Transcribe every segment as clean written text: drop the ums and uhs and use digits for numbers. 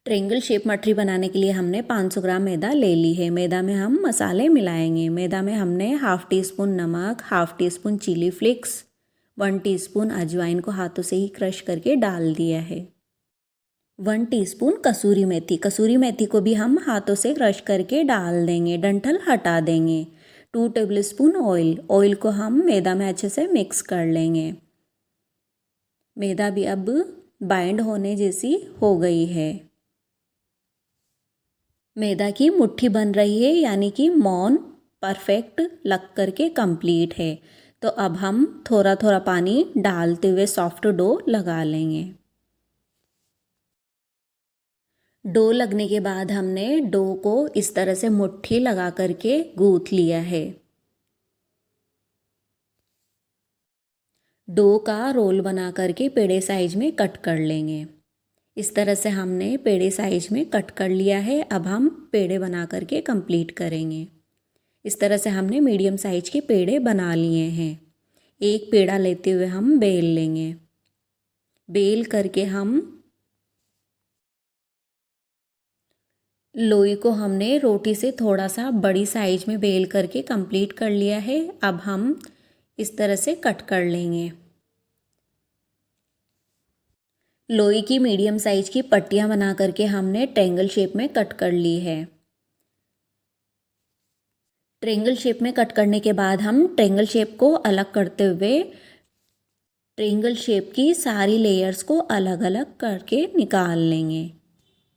Triangle shape मठरी बनाने के लिए हमने 500 ग्राम मैदा ले ली है। मैदा में हम मसाले मिलाएंगे। मैदा में हमने हाफ़ टी स्पून नमक, half teaspoon chilli flakes, 1 teaspoon अजवाइन को हाथों से ही क्रश करके डाल दिया है। 1 टीस्पून कसूरी मेथी, कसूरी मेथी को भी हम हाथों से क्रश करके डाल देंगे, डंठल हटा देंगे। 2 टेबलस्पून ऑयल, ऑयल को हम मैदा में अच्छे से मिक्स कर लेंगे। मैदा भी अब बाइंड होने जैसी हो गई है। मैदा की मुट्ठी बन रही है, यानी कि मौन परफेक्ट लग करके कंप्लीट है। तो अब हम थोड़ा थोड़ा पानी डालते हुए सॉफ्ट डो लगा लेंगे। डो लगने के बाद हमने डो को इस तरह से मुट्ठी लगा करके गूंथ लिया है। डो का रोल बना करके पेड़े साइज में कट कर लेंगे। इस तरह से हमने पेड़े साइज में कट कर लिया है। अब हम पेड़े बना करके कंप्लीट करेंगे। इस तरह से हमने मीडियम साइज के पेड़े बना लिए हैं। एक पेड़ा लेते हुए हम बेल लेंगे। बेल करके हम लोई को हमने रोटी से थोड़ा सा बड़ी साइज में बेल करके कंप्लीट कर लिया है। अब हम इस तरह से कट कर लेंगे। लोई की मीडियम साइज की पट्टियाँ बना करके हमने ट्रायंगल शेप में कट कर ली है। ट्रायंगल शेप में कट करने के बाद हम ट्रायंगल शेप को अलग करते हुए ट्रायंगल शेप की सारी लेयर्स को अलग अलग करके निकाल लेंगे,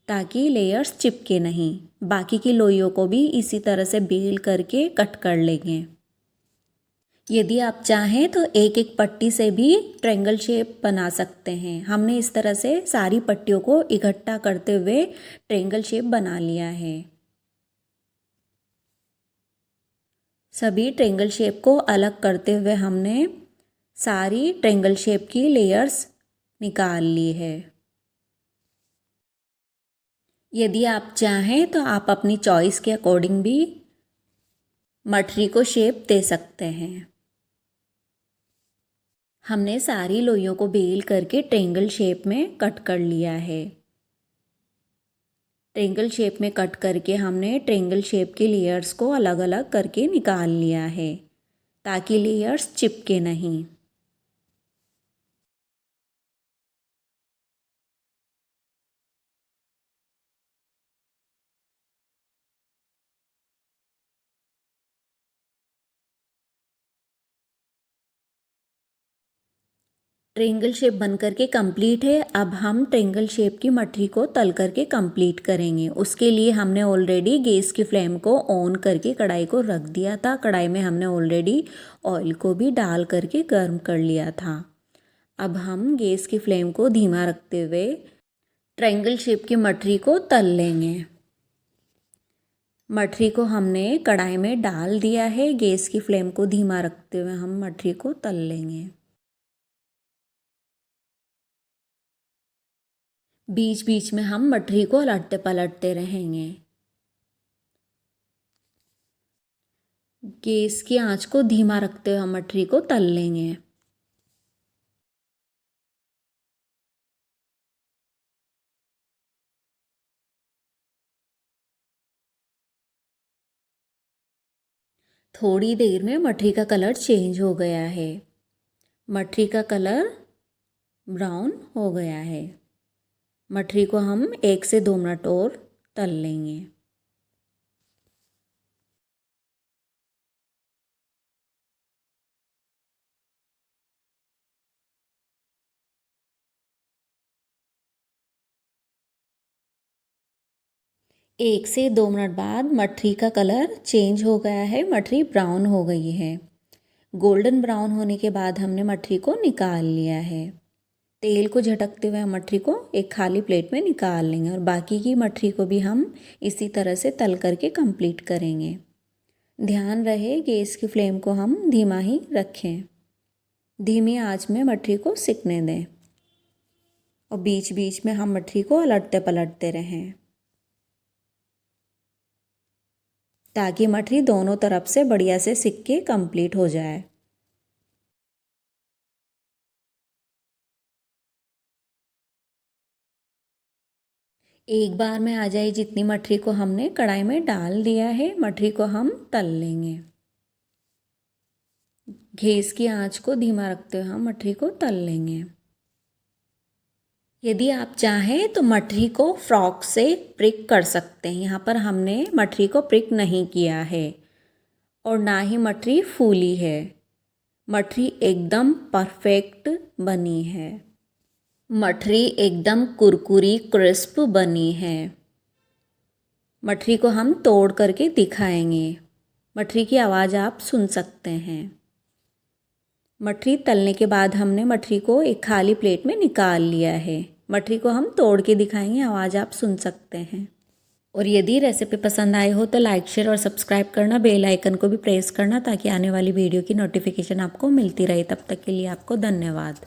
ताकि लेयर्स चिपके नहीं। बाकी की लोइयों को भी इसी तरह से बेल करके कट कर लेंगे। यदि आप चाहें तो एक एक पट्टी से भी ट्रायंगल शेप बना सकते हैं। हमने इस तरह से सारी पट्टियों को इकट्ठा करते हुए ट्रायंगल शेप बना लिया है। सभी ट्रायंगल शेप को अलग करते हुए हमने सारी ट्रायंगल शेप की लेयर्स निकाल ली है। यदि आप चाहें तो आप अपनी चॉइस के अकॉर्डिंग भी मठरी को शेप दे सकते हैं। हमने सारी लोइयों को बेल करके ट्रायंगल शेप में कट कर लिया है। ट्रायंगल शेप में कट करके हमने ट्रायंगल शेप के लेयर्स को अलग अलग करके निकाल लिया है, ताकि लेयर्स चिपके नहीं। ट्रायंगल शेप बन करके कंप्लीट है। अब हम ट्रायंगल शेप की मठरी को तल करके कंप्लीट करेंगे। उसके लिए हमने ऑलरेडी गैस की फ्लेम को ऑन करके कढ़ाई को रख दिया था। कढ़ाई में हमने ऑलरेडी ऑयल को भी डाल करके गर्म कर लिया था। अब हम गैस की फ्लेम को धीमा रखते हुए ट्रायंगल शेप की मठरी को तल लेंगे। मठरी को हमने कढ़ाई में डाल दिया है। गैस की फ्लेम को धीमा रखते हुए हम मठरी को तल लेंगे। बीच बीच में हम मठरी को उलटते पलटते रहेंगे। गैस की आंच को धीमा रखते हुए हम मठरी को तल लेंगे। थोड़ी देर में मठरी का कलर चेंज हो गया है। मठरी का कलर ब्राउन हो गया है। मठरी को हम 1 से 2 मिनट और तल लेंगे। एक से 2 मिनट बाद मठरी का कलर चेंज हो गया है। मठरी ब्राउन हो गई है। गोल्डन ब्राउन होने के बाद हमने मठरी को निकाल लिया है। तेल को झटकते हुए हम मठरी को एक खाली प्लेट में निकाल लेंगे, और बाकी की मठरी को भी हम इसी तरह से तल करके कंप्लीट करेंगे। ध्यान रहे गैस की फ्लेम को हम धीमा ही रखें। धीमी आंच में मठरी को सिकने दें, और बीच बीच में हम मठरी को उलटते पलटते रहें, ताकि मठरी दोनों तरफ से बढ़िया से सिक के कंप्लीट हो जाए। एक बार में आ जाए जितनी मठरी को हमने कढ़ाई में डाल दिया है, मठरी को हम तल लेंगे। गैस की आंच को धीमा रखते हुए हम मठरी को तल लेंगे। यदि आप चाहें तो मठरी को फ्रॉक से प्रिक कर सकते हैं। यहाँ पर हमने मठरी को प्रिक नहीं किया है और ना ही मठरी फूली है। मठरी एकदम परफेक्ट बनी है। मठरी एकदम कुरकुरी क्रिस्प बनी है। मठरी को हम तोड़ करके दिखाएंगे। मठरी की आवाज़ आप सुन सकते हैं। मठरी तलने के बाद हमने मठरी को एक खाली प्लेट में निकाल लिया है। मठरी को हम तोड़ के दिखाएंगे, आवाज़ आप सुन सकते हैं। और यदि रेसिपी पसंद आए हो तो लाइक, शेयर और सब्सक्राइब करना, बेल आइकन को भी प्रेस करना ताकि आने वाली वीडियो की नोटिफिकेशन आपको मिलती रहे। तब तक के लिए आपको धन्यवाद।